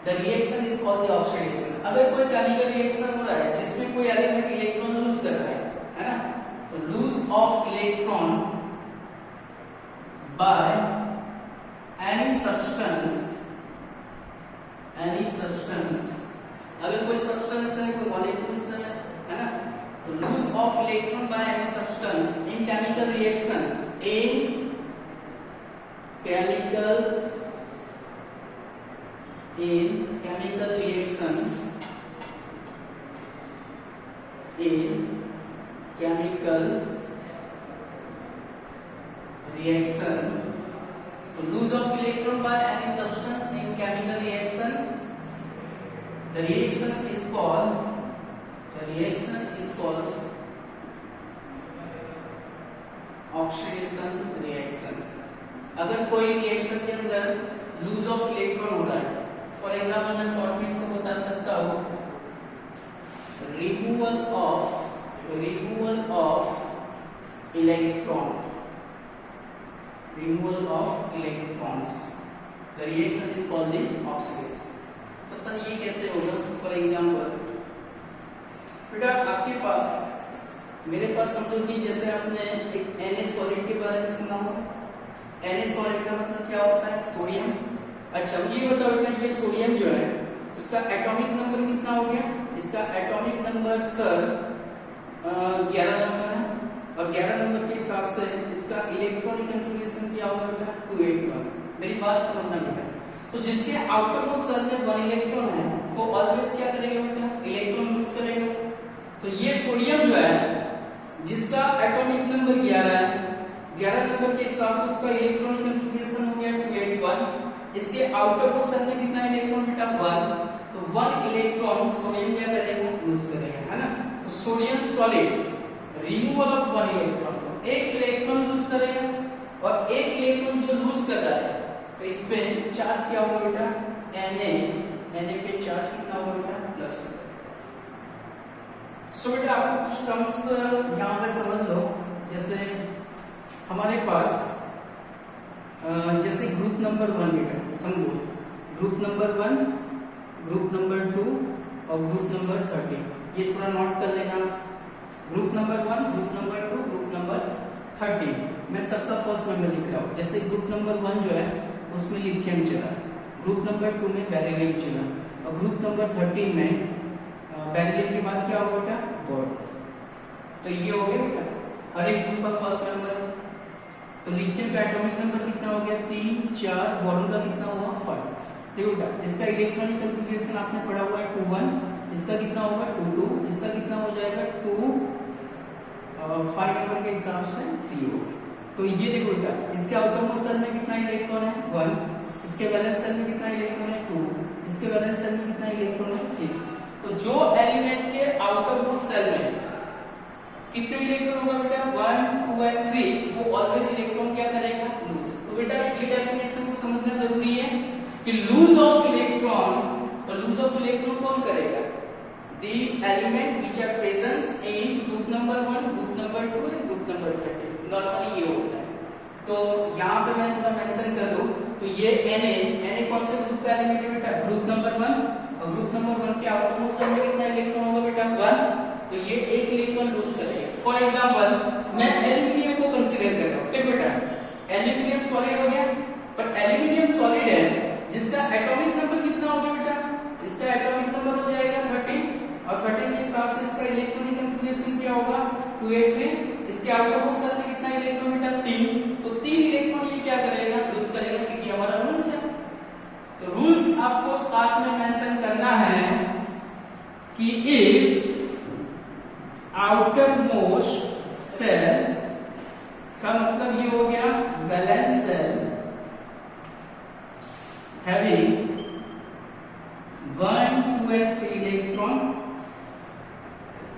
The reaction is called the oxidation. अगर कोई chemical reaction हो रहा है जिसमें कोई एलिमेंट इलेक्ट्रॉन लूज कर रहा है ना, तो lose of electron by any substance, अगर कोई सब्सटेंस है, कोई मॉलिक्यूल्स है ना, तो lose of electron by any substance in chemical reaction, in chemical reaction, in chemical reaction, so lose of electron by any substance in chemical reaction, the reaction is called oxidation reaction। अगर कोई reaction के अंदर loose of electron हो रहा है, for example मैं short में इसको बता सकता हूं, removal of electrons, the reaction is called the oxidation. तो सर ये कैसे होगा? फॉर एग्जाम्पल बेटा आपके पास, मेरे पास समझो कि जैसे आपने एक Na सॉलिड के बारे में सुना होगा। Na सॉलिड का मतलब क्या होता है? सोडियम। अच्छा ये बताओ बेटा, ये सोडियम जो है उसका एटॉमिक नंबर कितना हो गया? इसका एटॉमिक नंबर सर 11 नंबर है, और 11 नंबर के हिसाब से इसका इलेक्ट्रॉनिक कन्फिगरेशन क्या होगा बेटा? 281। मेरी बात समझना बेटा, तो जिसके आउटर मोस्ट शेल में 1 इलेक्ट्रॉन है वो ऑलवेज क्या करेगा बेटा? इलेक्ट्रॉन लूज करेगा। तो ये सोडियम जो है जिसका एटॉमिक नंबर 11 है, 11 नंबर के हिसाब से उसका इलेक्ट्रॉनिक कन्फिगरेशन हो गया 281। इसके आउटर मोस्ट शेल में कितना इलेक्ट्रॉन बेटा? 1। तो 1 इलेक्ट्रॉन सोडियम क्या करेगा? लूज करेगा, है ना। तो sodium solid removal of 1 electron, तो एक इलेक्ट्रॉन लूज करेगा, और एक इलेक्ट्रॉन जो लूज कर रहा है तो इसमें चार्ज क्या होगा बेटा? Na पे चार्ज कितना होगा बेटा? प्लस। सो बेटा आपको कुछ टर्म्स यहाँ पे समझ लो, जैसे हमारे पास जैसे ग्रुप नंबर 1 बेटा समझो, ग्रुप नंबर 1, ग्रुप नंबर 2 और ग्रुप नंबर 30, ये थोड़ा नोट कर लेना। Group number 1, group number 2, group number 30, मैं सबका फर्स्ट नंबर लिख रहा हूँ। जैसे ग्रुप नंबर 1 जो है उसमें लिथियम चला, ग्रुप नंबर 2 में बेरिलियम चला, और ग्रुप नंबर 13 में बेरिलियम के बाद क्या होगा बेटा? बोरोन। तो ये हो गया बेटा हर एक ग्रुप का फर्स्ट नंबर। तो लिथियम का एटॉमिक नंबर कितना हो गया? 3, 4, बोरोन का कितना हुआ? 5। ठीक है बेटा, इसका इलेक्ट्रॉनिक कन्फिगरेशन आपने पढ़ा हुआ है 2-1, इसका कितना होगा? 2-2, इसका कितना हो जाएगा? 2, 5 नंबर के हिसाब से 3 होगा। तो ये देखो बेटा, इसके आउटर मोस्ट शेल में कितना इलेक्ट्रॉन है? 1, इसके वैलेंस शेल में कितना इलेक्ट्रॉन है? 2, इसके वैलेंस शेल में कितना इलेक्ट्रॉन है? 3। तो जो एलिमेंट के आउटर मोस्ट शेल में कितने इलेक्ट्रॉन होगा बेटा? 1, 2 एंड 3, वो ऑलवेज इलेक्ट्रॉन क्या करेगा? लूज। तो बेटा ये डेफिनेशन को समझना जरूरी है कि लूज ऑफ इलेक्ट्रॉन, तो लूज ऑफ इलेक्ट्रॉन कौन करेगा? The element which are present in group number 1, group number 2 and group number 30। Normally ये होता है। तो यहाँ पे मैं थोड़ा मेंशन कर दूं, तो ये Na कौन से ग्रुप का एलिमेंट है बेटा? ग्रुप नंबर 1, और ग्रुप नंबर 1 के आउटर मोस्ट शेल में कितना इलेक्ट्रॉन होगा बेटा? 1। तो ये एक इलेक्ट्रॉन लूज करेगा। फॉर एग्जांपल मैं एल्यूमिनियम को कंसीडर कर रहा हूं, ठीक बेटा, एल्यूमिनियम सॉलिड हो गया, पर एल्यूमिनियम सॉलिड है जिसका एटॉमिक नंबर कितना हो गया बेटा? इसका एटॉमिक नंबर हो जाएगा 13, और 13 के हिसाब से इसका इलेक्ट्रॉनिक कन्फिगरेशन क्या होगा? 283। इसके आउटर मोस्ट शेल में कितना इलेक्ट्रॉन बेटा? 3। तो 3 इलेक्ट्रॉन ये क्या करेगा? लूज करेगा, क्योंकि हमारा रूल्स है। तो रूल्स आपको साथ में मेंशन करना है कि इफ आउटर मोस्ट शेल का मतलब ये हो गया valence shell having 1, 2 and 3 electron,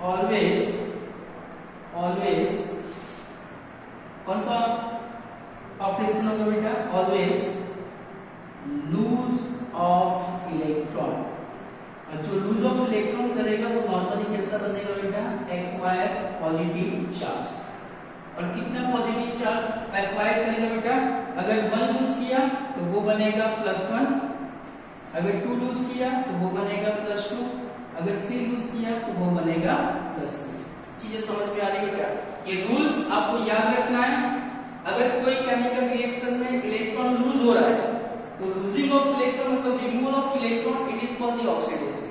always कौन सा ऑपरेशन होगा बेटा? Always lose of electron. जो लूज ऑफ इलेक्ट्रॉन करेगा वो नॉर्मली कैसा बनेगा बेटा? Acquire positive charge. और कितना पॉजिटिव चार्ज एक्वायर करेगा बेटा? अगर 1 लूज किया तो वो बनेगा +1, अगर 2 लूज किया तो वो बनेगा +2, अगर 3 लूज किया तो वो बनेगा +3। चीजें समझ में आ रही बेटा? ये रूल्स आपको याद रखना है। अगर कोई केमिकल रिएक्शन में इलेक्ट्रॉन लूज हो रहा है तो लूजिंग ऑफ इलेक्ट्रॉन मतलब removal of electron, it is called the oxidation.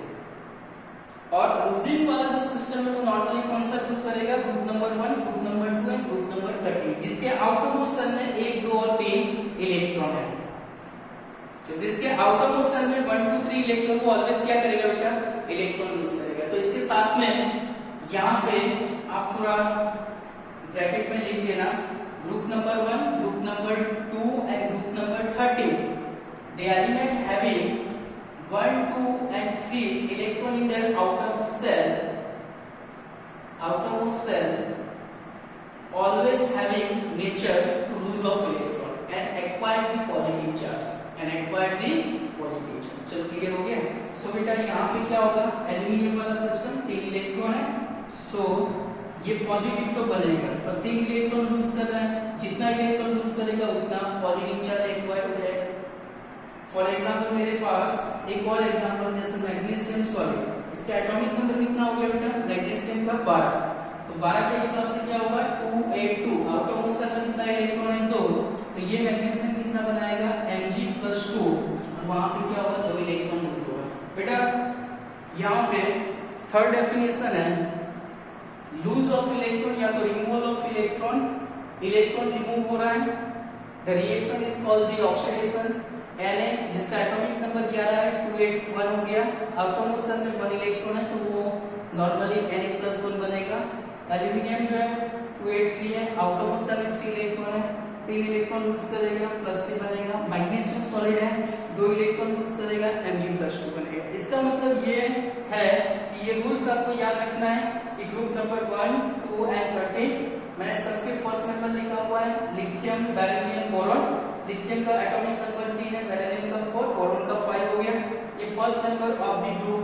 और लूजिंग वाला जो सिस्टम है वो नॉर्मली कौन सा ग्रुप करेगा? Group number 1, group number 2 and group number 13, जिसके आउटर मोस्ट शेल में 1, 2 और 3 इलेक्ट्रॉन है। तो जिसके आउटर मोस्ट शेल में 1, 2, 3 इलेक्ट्रॉन को ऑलवेज क्या करेगा बेटा? इलेक्ट्रॉन लूज करेगा। तो इसके साथ में यहाँ पे आप थोड़ा ब्रैकेट में लिख देना, group number 1, group number 2 and group number 13, the element having 1, 2 and 3 electron in their outermost cell always having nature to lose of electron and acquire the positive charge चलो क्लियर हो गया? सो बेटा यहाँ पे क्या होगा? एल्यूमिनियम वाला सिस्टम 3 इलेक्ट्रॉन है, सो ये पॉजिटिव तो बनेगा पर 3 इलेक्ट्रॉन लूज कर रहा है, जितना इलेक्ट्रॉन लूज करेगा उतना पॉजिटिव चार्ज एक्वायर हो जाएगा। फॉर एग्जांपल मेरे पास एक और एग्जांपल जैसे मैग्नीशियम सॉलिड, इसका एटॉमिक नंबर कितना हो गया बेटा? मैग्नीशियम का 12, तो 12 के हिसाब से क्या होगा? 282, आउटर मोस्ट शेल में कितना इलेक्ट्रॉन है? 2, तो ये मैग्नीशियम कितना बनाएगा? Mg+2, और वहां पे क्या होगा? 2 इलेक्ट्रॉन लूज होगा। बेटा यहाँ पे थर्ड डेफिनेशन है लूज ऑफ इलेक्ट्रॉन या तो removal of electron, electron remove हो रहा है, the reaction is called the oxidation. Na जिसका एटॉमिक नंबर 11 है 281 हो गया, आउटर मोस्ट शेल में 1 इलेक्ट्रॉन है तो वो नॉर्मली Na+1 बनेगा। एल्यूमिनियम जो है 283 है, आउटर मोस्ट शेल में 3 इलेक्ट्रॉन है, 3 इलेक्ट्रॉन लूज करेगा +3 बनेगा। मैग्नीशियम सॉलिड है 2 इलेक्ट्रॉन लूज करेगा Mg+2 बनेगा। इसका मतलब ये है कि ये रूल्स आपको याद रखना है कि ग्रुप नंबर 1, 2 एंड 13 मैंने सबके फर्स्ट नंबर लिखा हुआ है लिथियम, बेरिलियम, बोरॉन। लिथियम का एटॉमिक नंबर 3 है, बेरिलियम का 4, बोरॉन का 5 हो गया। ये first number of the group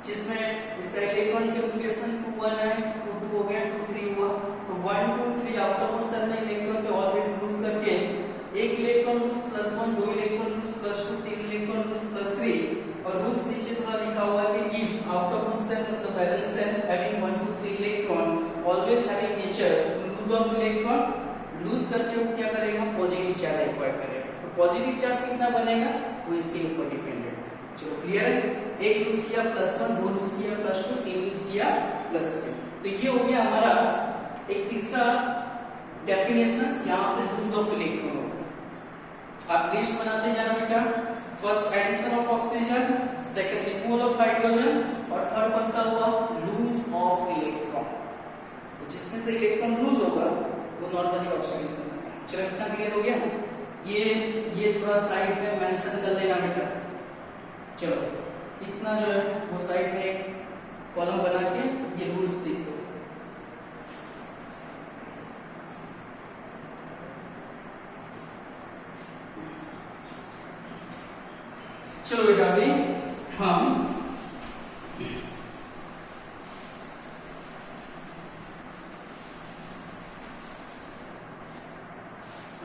जिसमें इसका इलेक्ट्रॉनिक कॉन्फ़िगरेशन 2, 1 है, 2, 2 हो गया, 2, 3 हुआ। तो 1, 2, 3 आउटर मोस्ट शेल में इलेक्ट्रॉन को ऑलवेज लूज करके 1 electron lose +1, 2 electron lose +2, 3 electron lose +3। और रूल्स नीचे थोड़ा लिखा हुआ है कि इफ आउटर मोस्ट शेल मतलब valence shell having 1, 2, 3 electron always having nature lose of electron, lose करके वो क्या करेगा? पॉजिटिव चार्ज एक्वायर करेगा। तो पॉजिटिव चार्ज कितना बनेगा वो इसके ऊपर डिपेंडेंट है। चलो क्लियर है? एक लूज किया +1, 2 लूज किया +2, 3 लूज किया +3। तो ये हो गया हमारा एक तीसरा डेफिनेशन यहाँ पे लूज ऑफ इलेक्ट्रॉन होगा। आप लिस्ट बनाते जाना बेटा। First addition of oxygen, second removal of hydrogen और थर्ड कौन सा हुआ? Lose of electron. तो जिसमें से इलेक्ट्रॉन लूज होगा वो नॉर्मली ऑक्सीडेशन है। चलो इतना क्लियर हो गया? ये थोड़ा साइड में मेंशन कर लेना बेटा। चलो इतना जो है वो साइड में एक कॉलम बना के ये रूल्स लिख दो। चलो बेटा अभी हम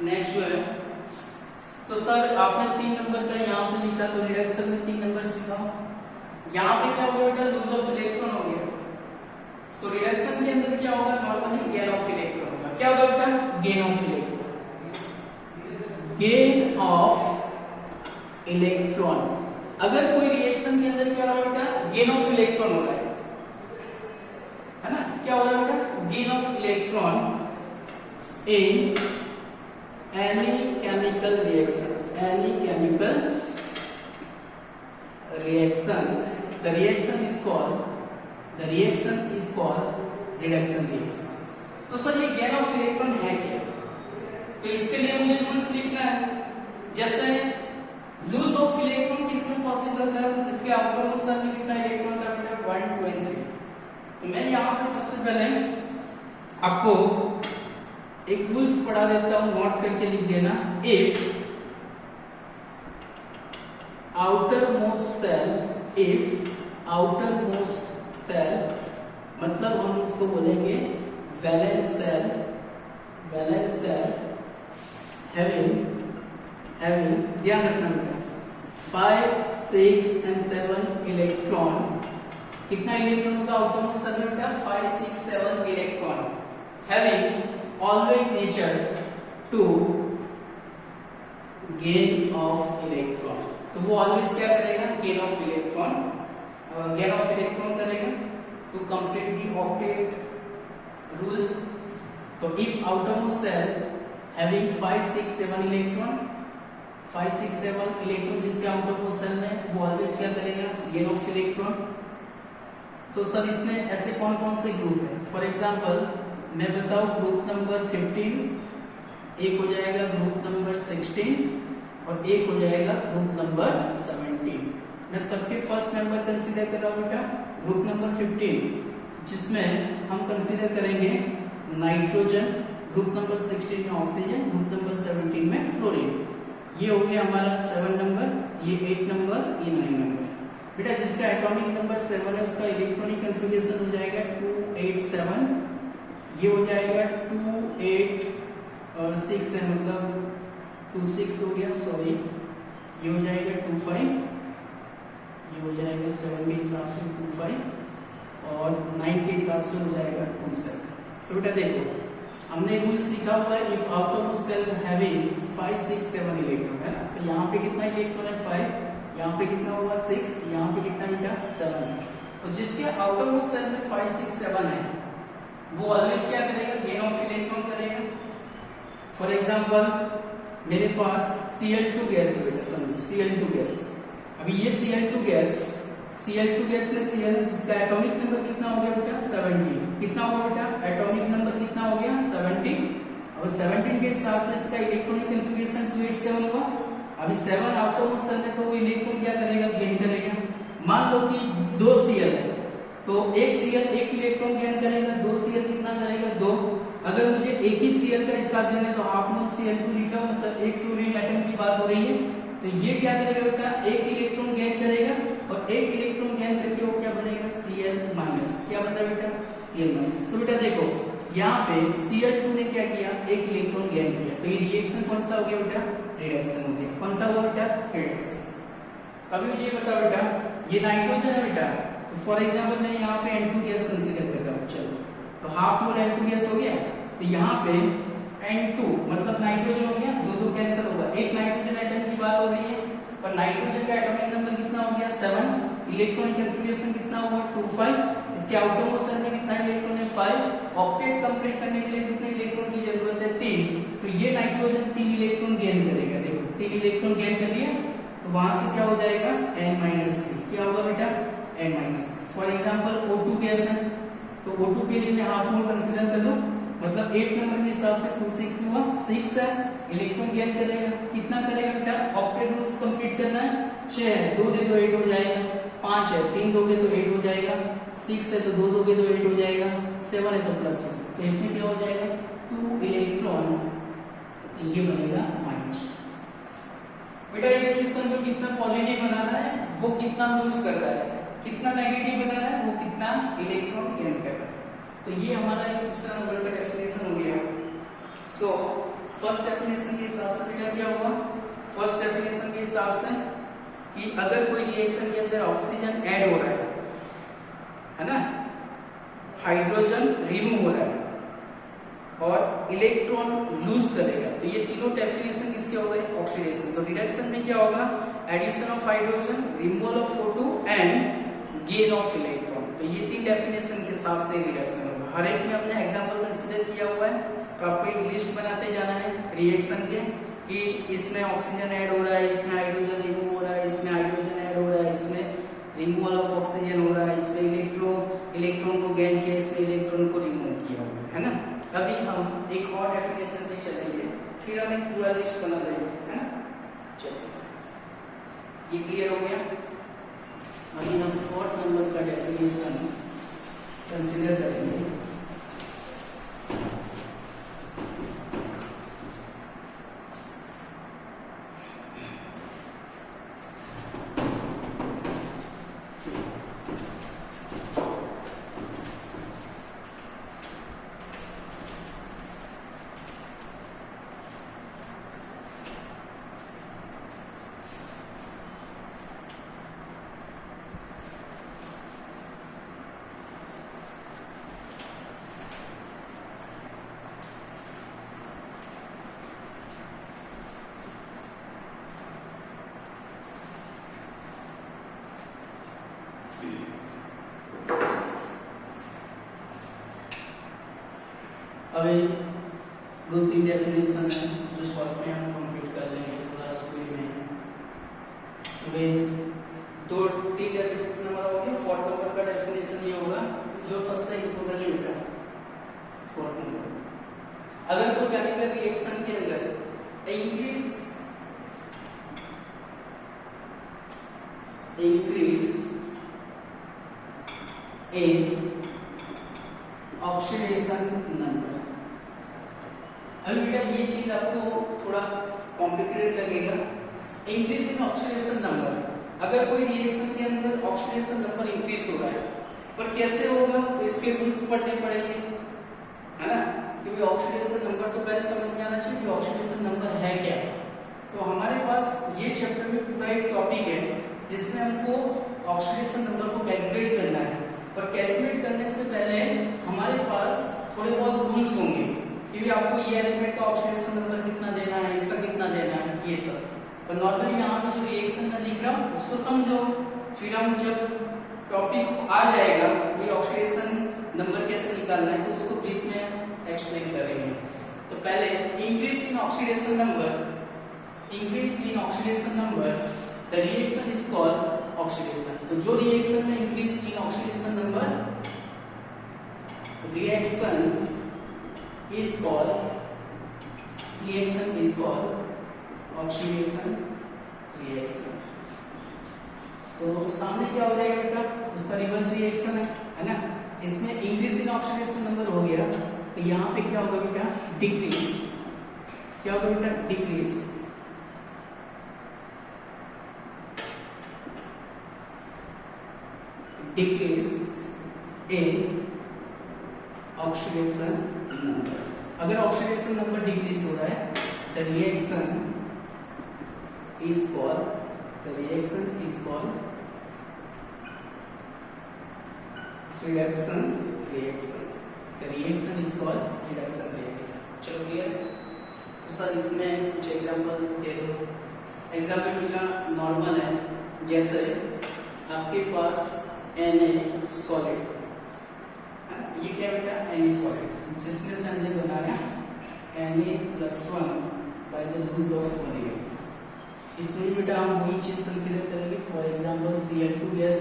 नेक्स्ट जो है तो सर आपने 3 नंबर का यहाँ पे लिखा तो रिडक्शन में 3 नंबर सीखा। यहाँ पे क्या होगा बेटा? लूज ऑफ इलेक्ट्रॉन हो गया। सो रिडक्शन के अंदर क्या होगा? नॉर्मली गेन ऑफ इलेक्ट्रॉन होगा। क्या होगा बेटा? Gain of electron, gain of electron. अगर कोई रिएक्शन के अंदर क्या हो रहा है बेटा? गेन ऑफ इलेक्ट्रॉन हो रहा है ना? क्या हो रहा है बेटा? Gain of electron in any chemical reaction, any chemical reaction, the reaction is called reduction reaction। तो सर ये गेन ऑफ इलेक्ट्रॉन है क्या? तो इसके लिए मुझे रूल्स लिखना है। जैसे लूज ऑफ इलेक्ट्रॉन किसमें पॉसिबल है? जिसके आउटर मोस्ट शेल में कितना इलेक्ट्रॉन था बेटा? 1, 2 and 3। तो मैं यहाँ पे सबसे पहले आपको एक रूल्स पढ़ा देता हूं, नोट करके लिख देना। इफ आउटर मोस्ट सेल मतलब हम उसको बोलेंगे वैलेंस सेल हैविंग ध्यान रखना बेटा 5, 6 and 7 इलेक्ट्रॉन, कितना इलेक्ट्रॉन होगा आउटरमोस्ट शेल में बेटा? 5, 6, 7 electron having always nature to gain of electron. तो वो ऑलवेज क्या करेगा? Gain of electron, gain of electron करेगा to complete the octet rules. तो if outermost cell having 5, 6, 7 electron, 5, 6, 7 electron जिसके outermost cell में, वो ऑलवेज क्या करेगा? Gain of electron. तो सर इसमें ऐसे कौन कौन से ग्रुप है? फॉर एग्जांपल मैं बताऊं, ग्रुप नंबर 15, एक हो जाएगा ग्रुप नंबर 16 और एक हो जाएगा ग्रुप नंबर 17। मैं सबके फर्स्ट नंबर कंसीडर कर रहा हूं बेटा, ग्रुप नंबर 15 जिसमें हम कंसीडर करेंगे नाइट्रोजन, ग्रुप नंबर 16 में ऑक्सीजन, ग्रुप नंबर 17 में फ्लोरीन। ये हो गया हमारा 7 नंबर, ये 8 नंबर, ये 9 नंबर। बेटा जिसका एटॉमिक नंबर 7 है उसका इलेक्ट्रॉनिक कन्फिगरेशन हो जाएगा 287, ये हो जाएगा 286 है, मतलब 26 हो गया, सॉरी ये हो जाएगा 25, ये हो जाएगा 7 के हिसाब से 25 और 9 के हिसाब से हो जाएगा 27। तो बेटा देखो हमने रूल सीखा हुआ है, if outermost cell having 5, 6, 7 electron है ना, तो यहाँ पे कितना इलेक्ट्रॉन है? 5, यहाँ पे कितना हुआ? 6, यहाँ पे कितना बेटा? 7 है। तो जिसके outermost cell में 5, 6, 7 है वो ऑलवेज क्या करेगा? गेन ऑफ इलेक्ट्रॉन करेगा। फॉर एग्जाम्पल मेरे पास Cl2 गैस है बेटा, समझो Cl2 गैस। अभी ये Cl2 गैस में Cl जिसका एटॉमिक नंबर कितना हो गया बेटा? 17। कितना होगा बेटा? एटॉमिक नंबर कितना हो गया? 17। और 17 के हिसाब से इसका इलेक्ट्रॉनिक कन्फिगरेशन 287 हुआ। अभी 7 आउटरमोस्ट शेल में, तो वो इलेक्ट्रॉन क्या करेगा? गेन करेगा। मान लो कि 2 Cl है तो एक Cl एक इलेक्ट्रॉन गेन करेगा, 2 Cl कितना करेगा? 2। अगर मुझे एक ही Cl का हिसाब देना है तो हाफ मोल Cl2 लिखा, मतलब एक क्लोरीन एटम की बात हो रही है। तो ये क्या करेगा बेटा? एक इलेक्ट्रॉन गेन करेगा और एक इलेक्ट्रॉन गेन करके वो क्या बनेगा? Cl minus. क्या मतलब बेटा? Cl minus. तो बेटा देखो यहाँ पे Cl2 ने क्या किया? एक इलेक्ट्रॉन गेन किया, तो ये रिएक्शन कौन सा हो गया बेटा? रिडक्शन हो गया। कौन सा हुआ बेटा? रिडक्शन। अभी मुझे ये बताओ बेटा, ये नाइट्रोजन है बेटा, तो फॉर एग्जांपल मैं यहाँ पे N2 गैस कंसीडर कर रहा हूँ, चलो तो हाफ मोल N2 गैस हो गया। तो यहाँ पे N2 मतलब नाइट्रोजन हो गया, दो कैंसिल होगा, एक नाइट्रोजन एटम की बात हो रही है पर नाइट्रोजन का एटॉमिक नंबर कितना हो गया? 7। इलेक्ट्रॉनिक कन्फिगरेशन कितना हुआ? 25। इसके आउटरमोस्ट शेल में कितना इलेक्ट्रॉन है? 5। ऑक्टेट कंप्लीट करने के लिए कितने इलेक्ट्रॉन की जरूरत है? 3। तो ये नाइट्रोजन 3 इलेक्ट्रॉन गेन करेगा। देखो 3 इलेक्ट्रॉन गेन कर लिया, तो वहां से क्या हो जाएगा? N-3। क्या होगा बेटा? N-। For example O2 gas है, तो O2 के लिए मैं हाफ मोल कंसीडर कर लूं, मतलब 8 नंबर के हिसाब से 26 हुआ, 6 है, इलेक्ट्रॉन गेन करेगा। कितना करेगा बेटा? ऑक्टेट रूल्स कंप्लीट करना है। 6 है, 2 दे तो 8 हो जाएगा। 5 है, 3 दोगे तो 8 हो जाएगा। 6 है तो 2 दोगे तो 8 हो जाएगा। 7 है तो +1, तो इसमें क्या हो जाएगा? 2 इलेक्ट्रॉन, ये बनेगा माइनस। बेटा ये चीज समझो, कितना पॉजिटिव बना रहा है वो कितना लूज कर रहा है, कितना नेगेटिव बना रहा है वो कितना इलेक्ट्रॉन गेन कर रहा है। तो ये हमारा एक तीसरा नंबर का डेफिनेशन हो गया। सो फर्स्ट डेफिनेशन के हिसाब से बेटा क्या होगा? फर्स्ट डेफिनेशन के हिसाब से कि अगर कोई रिएक्शन के अंदर ऑक्सीजन ऐड हो रहा है ना, हाइड्रोजन रिमूव हो रहा है और इलेक्ट्रॉन लूज करेगा, तो ये तीनों डेफिनेशन किसके हो गए? ऑक्सीडेशन। तो रिडक्शन में क्या होगा? Addition of hydrogen, removal of O2 and gain of electron. तो ये 3 डेफिनेशन के हिसाब से रिडक्शन होगा। हर एक में अपने एग्जांपल कंसीडर किया हुआ है, तो आपको एक लिस्ट बनाते जाना है रिएक्शन के कि इसमें ऑक्सीजन ऐड हो रहा है, इसमें हाइड्रोजन रिमूव हो रहा है, इसमें हाइड्रोजन ऐड हो रहा है, इसमें रिमूवल ऑफ ऑक्सीजन हो रहा है, इसमें इलेक्ट्रॉन को गेन किया, इसमें इलेक्ट्रॉन को रिमूव किया हुआ है ना। अभी हम एक और डेफिनेशन पे चलेंगे, फिर हम एक पूरा लिस्ट बना देंगे, है ना। चलिए ये क्लियर हो गया। अभी हम 4th नंबर का डेफिनेशन कंसीडर करेंगे। अभी 2-3 डेफिनेशन है जो शॉर्ट में हम कंप्लीट कर लेंगे थोड़ा स्पीड में। अभी 2-3 डेफिनेशन हमारा हो गया। फोर्थ नंबर का डेफिनेशन ये होगा जो सबसे इम्पोर्टेंट है बेटा, फोर्थ नंबर। अगर कोई केमिकल रिएक्शन के अंदर इंक्रीज इन ऑक्सीडेशन नंबर। अब बेटा ये चीज आपको थोड़ा कॉम्प्लिकेटेड लगेगा। इंक्रीज इन ऑक्सीडेशन नंबर, अगर कोई रिएक्शन के अंदर ऑक्सीडेशन नंबर इंक्रीज हो रहा है, पर कैसे होगा तो इसके रूल्स पढ़ने पड़ेंगे, है ना। क्योंकि ऑक्सीडेशन नंबर तो पहले समझ में आना चाहिए कि ऑक्सीडेशन नंबर है क्या। तो हमारे पास ये चैप्टर में पूरा एक टॉपिक है जिसमें हमको ऑक्सीडेशन नंबर को कैलकुलेट करना है। पर कैलकुलेट करने से पहले हमारे पास थोड़े बहुत रूल्स होंगे कि भी आपको ये एलिमेंट का ऑक्सीडेशन नंबर कितना देना है, इसका कितना देना है, ये सब। पर नॉर्मली यहाँ पे जो रिएक्शन मैं लिख रहा हूँ उसको समझो, फिर हम जब टॉपिक आ जाएगा ये ऑक्सीडेशन नंबर कैसे निकालना है तो उसको ब्रीफ में एक्सप्लेन करेंगे। तो पहले increase in oxidation number, increase in oxidation number the reaction is called oxidation. तो जो रिएक्शन में increase in oxidation number, reaction is called oxidation reaction. तो सामने क्या हो जाएगा बेटा, उसका रिवर्स रिएक्शन है ना। इसमें इंक्रीज इन ऑक्सीडेशन नंबर हो गया तो यहाँ पे क्या होगा बेटा, डिक्रीज। क्या होगा बेटा, decrease. Decrease in oxidation number. अगर ऑक्सीडेशन नंबर डिक्रीज हो रहा है the reaction is called reduction reaction. The reaction is called reduction reaction. चलो क्लियर। तो सर इसमें कुछ एग्जांपल दे दो। एग्जांपल का नॉर्मल है, जैसे आपके पास Na सॉलिड, ये क्या बेटा, Na सॉलिड, जिसमें से हमने बनाया Na+1 by the use of 1A। इसमें बेटा हम वही चीज कंसीडर करेंगे। फॉर एग्जांपल Cl2 गैस,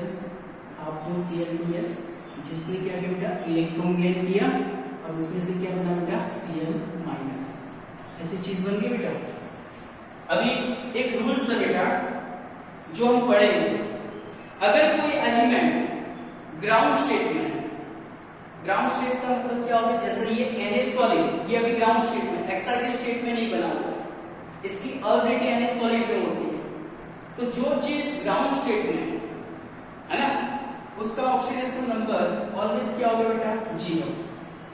आपको Cl2 गैस जिसने क्या किया बेटा, इलेक्ट्रॉन गेन किया और उसमें से क्या बना बेटा, Cl-। ऐसी चीज बन गई बेटा। अभी एक रूल्स है बेटा जो हम पढ़ेंगे। अगर कोई एलिमेंट ग्राउंड स्टेट में, ग्राउंड स्टेट का मतलब क्या होगा, जैसे ये Na सॉलिड, ये अभी ग्राउंड स्टेट में, एक्साइटेड स्टेट में नहीं बना हुआ है, इसकी ऑलरेडी Na सॉलिड में होती है। तो जो चीज ग्राउंड स्टेट में है ना, उसका ऑक्सीडेशन नंबर ऑलवेज क्या होगा बेटा, 0।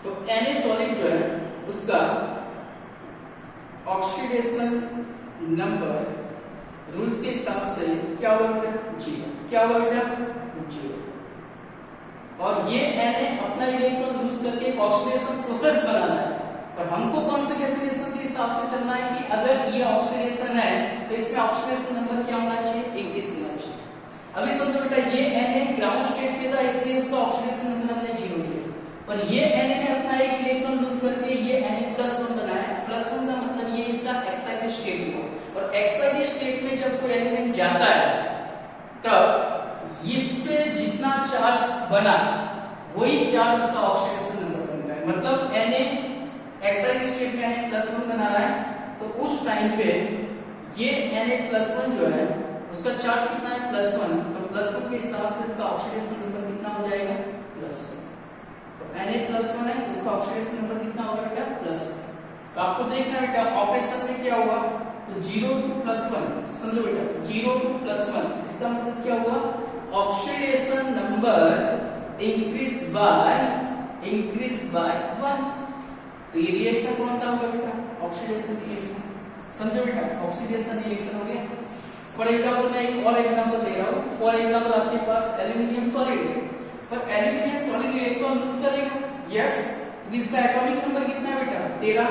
तो Na सॉलिड जो है उसका ऑक्सीडेशन नंबर रूल्स के हिसाब से क्या होगा बेटा, 0। क्या होगा बेटा, 0। और ये Na अपना इलेक्ट्रॉन लूज करके ऑक्सीडेशन प्रोसेस बनाना है। पर हमको कौन से डेफिनेशन के हिसाब से चलना है कि अगर ये ऑक्सीडेशन है तो इसमें ऑक्सीडेशन नंबर क्या होना चाहिए, इंक्रीज होना चाहिए। अभी समझो बेटा, ये Na ग्राउंड स्टेट पे था इसलिए उसका ऑक्सीडेशन नंबर हमने 0 लिया। पर ये Na ने अपना एक इलेक्ट्रॉन लूज करके ये Na+1 बनाया। +1 का मतलब ये इसका एक्साइटेड स्टेट हो, और एक्साइटेड स्टेट में जब कोई एलिमेंट जाता है तब इस पे जितना चार्ज बना वही चार्ज उसका ऑक्सीडेशन नंबर बनता है। मतलब Na एक्साइटेड स्टेट में Na+1 बना रहा है तो उस टाइम पे ये Na+1 जो है उसका चार्ज कितना है, +1। तो +1 के हिसाब से इसका ऑक्सीडेशन नंबर कितना हो जाएगा, +1। तो Na+1 है तो उसका ऑक्सीडेशन नंबर कितना होगा बेटा, +1। तो आपको देखना बेटा ऑपरेशन में क्या हुआ, तो 0 to +1, समझो बेटा 0 to +1 इसका मतलब क्या हुआ, ऑक्सीडेशन नंबर इंक्रीज बाय 1। तो ये रिएक्शन कौन सा होगा बेटा, ऑक्सीडेशन रिएक्शन। समझो बेटा ऑक्सीडेशन रिएक्शन हो गया। फॉर एग्जांपल मैं एक और एग्जांपल दे रहा हूँ। फॉर एग्जांपल आपके पास एल्यूमिनियम सॉलिड है, पर एल्यूमिनियम सॉलिड इलेक्ट्रॉन लूज करेगा, यस। तो इसका एटॉमिक नंबर कितना है बेटा, 13।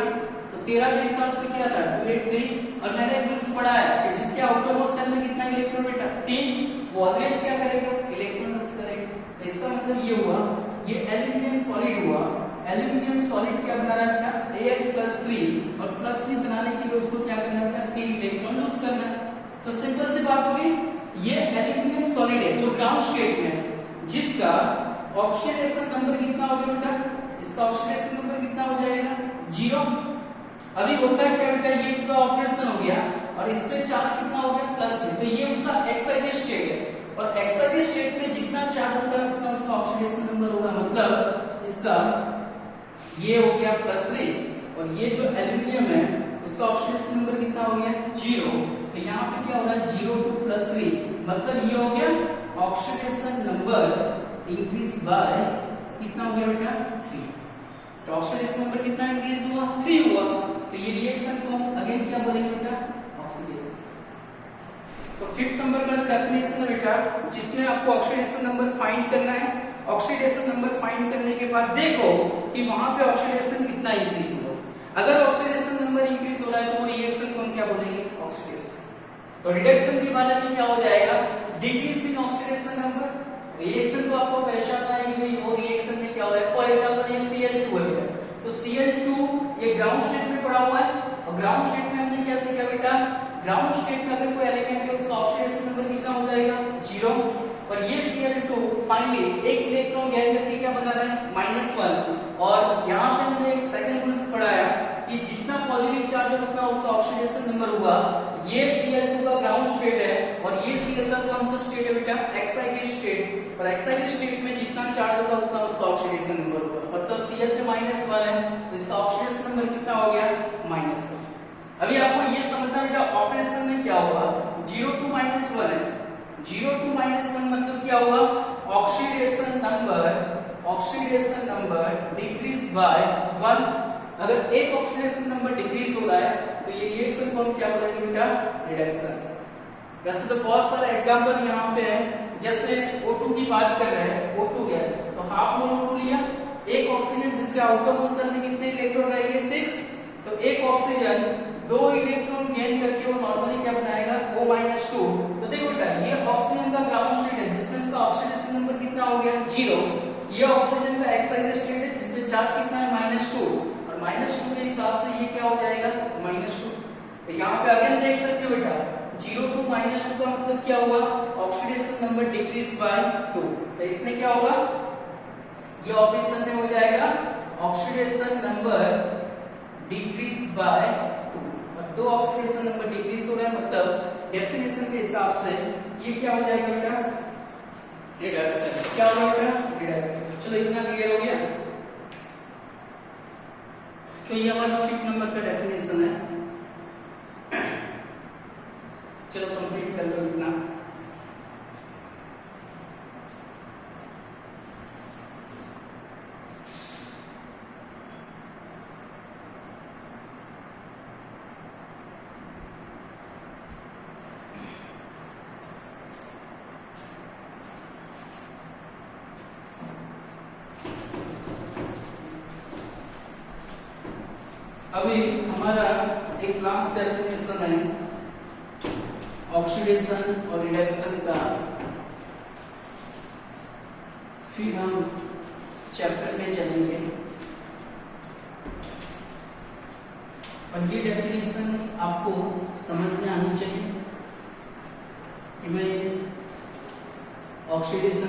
तो 13 के हिसाब से क्या था, 283। और मैंने रूल्स पढ़ा है कि जिसके आउटरमोस्ट शेल में कितना इलेक्ट्रॉन बेटा, 3, वो ऑलवेज क्या करेगा, इलेक्ट्रॉन लूज करेगा। तो इसका मतलब ये हुआ, ये एल्यूमिनियम सॉलिड हुआ। एल्यूमिनियम सॉलिड क्या बना रहा है बेटा Al+3 और +3 बनाने के लिए उसको क्या करना है बेटा 3 इलेक्ट्रॉन लूज करना है। तो सिंपल सी बात होगी, ये एल्यूमिनियम सॉलिड है जो ग्राउंड स्टेट में है, जिसका ऑक्सीडेशन नंबर कितना होगा बेटा, इसका ऑक्सीडेशन नंबर कितना हो जाएगा 0। अभी होता है क्या बेटा, ये पूरा ऑपरेशन हो गया और इस पे चार्ज कितना हो गया +3, तो ये उसका एक्साइटेड स्टेट है और एक्साइटेड स्टेट में जितना चार्ज होता है उतना उसका ऑक्सीडेशन नंबर होगा, मतलब इसका ये हो गया +3 और ये जो एल्यूमिनियम है उसका ऑक्सीडेशन नंबर कितना हो गया 0। तो यहाँ पे क्या हो रहा है 0 to +3, मतलब ये हो गया ऑक्सीडेशन नंबर इंक्रीज बाय कितना हो गया बेटा 3। तो ऑक्सीडेशन नंबर कितना इंक्रीज हुआ 3 हुआ, तो ये रिएक्शन को हम अगेन क्या बोलेंगे बेटा ऑक्सीडेशन। तो 5th नंबर का डेफिनेशन है बेटा जिसमें आपको ऑक्सीडेशन नंबर फाइंड करना है। ऑक्सीडेशन नंबर फाइंड करने के बाद देखो कि वहां पे ऑक्सीडेशन कितना इंक्रीज हुआ। अगर ऑक्सीडेशन नंबर इंक्रीज हो रहा है तो वो रिएक्शन को हम क्या बोलेंगे ऑक्सीडेशन। तो रिडक्शन के बारे में क्या हो जाएगा decrease in oxidation number. Reaction तो आपको पहचानना है कि भाई वो रिएक्शन में क्या हो रहा है। फॉर एग्जांपल ये Cl2 है, तो Cl2 ये ग्राउंड स्टेट में पड़ा हुआ है और ग्राउंड स्टेट में हमने क्या सीखा बेटा, ग्राउंड स्टेट में अगर कोई एलिमेंट है उसका ऑक्सीडेशन नंबर कितना हो जाएगा 0 और ये Cl2 फाइनली एक इलेक्ट्रॉन गेन करके क्या बना रहा है -1 और यहाँ पे हमने एक सेकंड रूल्स पढ़ाया कि जितना पॉजिटिव चार्ज होगा उसका ऑक्सीडेशन नंबर होगा। ये Cl2 का ग्राउंड स्टेट है और ये Cl का कौन सा स्टेट है बेटा एक्साइटेड स्टेट, और एक्साइटेड स्टेट में जितना चार्ज होगा उतना उसका ऑक्सीडेशन नंबर होगा, मतलब Cl पे -1 है तो इसका ऑक्सीडेशन नंबर कितना हो गया -1। अभी आपको ये समझना बेटा ऑपरेशन में क्या होगा 0 to -1 है, 0 to -1 मतलब क्या हुआ ऑक्सीडेशन नंबर डिक्रीज बाय 1। अगर एक ऑक्सीडेशन नंबर डिक्रीज हो रहा है तो ये रिएक्शन को हम क्या बोलेंगे बेटा रिडक्शन। वैसे तो बहुत सारे एग्जांपल यहाँ पे है, जैसे O2 की बात कर रहे हैं, O2 गैस, तो हाफ मोल O2 लिया, एक ऑक्सीजन जिसके आउटर मोशन में कितने इलेक्ट्रॉन रहेंगे 6, तो एक ऑक्सीजन 2 इलेक्ट्रॉन गेन करके वो नॉर्मली क्या बनाएगा O-2। तो देखो बेटा ये ऑक्सीजन का ग्राउंड स्टेट है जिसमें इसका ऑक्सीडेशन नंबर कितना हो गया 0, ये ऑक्सीजन का एक्साइटेड स्टेट है जिसमें चार्ज कितना है -2 और -2 के हिसाब से ये क्या हो जाएगा -2। तो यहाँ पे अगेन देख सकते हो बेटा 0 to -2 का मतलब क्या हुआ ऑक्सीडेशन नंबर डिक्रीज बाय 2। तो इसमें क्या होगा ये ऑपरेशन में हो जाएगा ऑक्सीडेशन नंबर डिक्रीज बाय 2 और 2 ऑक्सीडेशन नंबर डिक्रीज हो रहा है, मतलब डेफिनेशन के हिसाब से ये क्या हो जाएगा बेटा रिडक्शन। क्या हो जाएगा रिडक्शन। चलो इतना क्लियर हो गया। तो ये हमारा 5th नंबर का डेफिनेशन है। चलो कंप्लीट कर लो इतना। अभी हमारा एक लास्ट डेफिनेशन है ऑक्सीडेशन और रिडक्शन का, फिर हम चैप्टर में चलेंगे। और ये डेफिनेशन आपको समझ में आनी चाहिए कि मैं ऑक्सीडेशन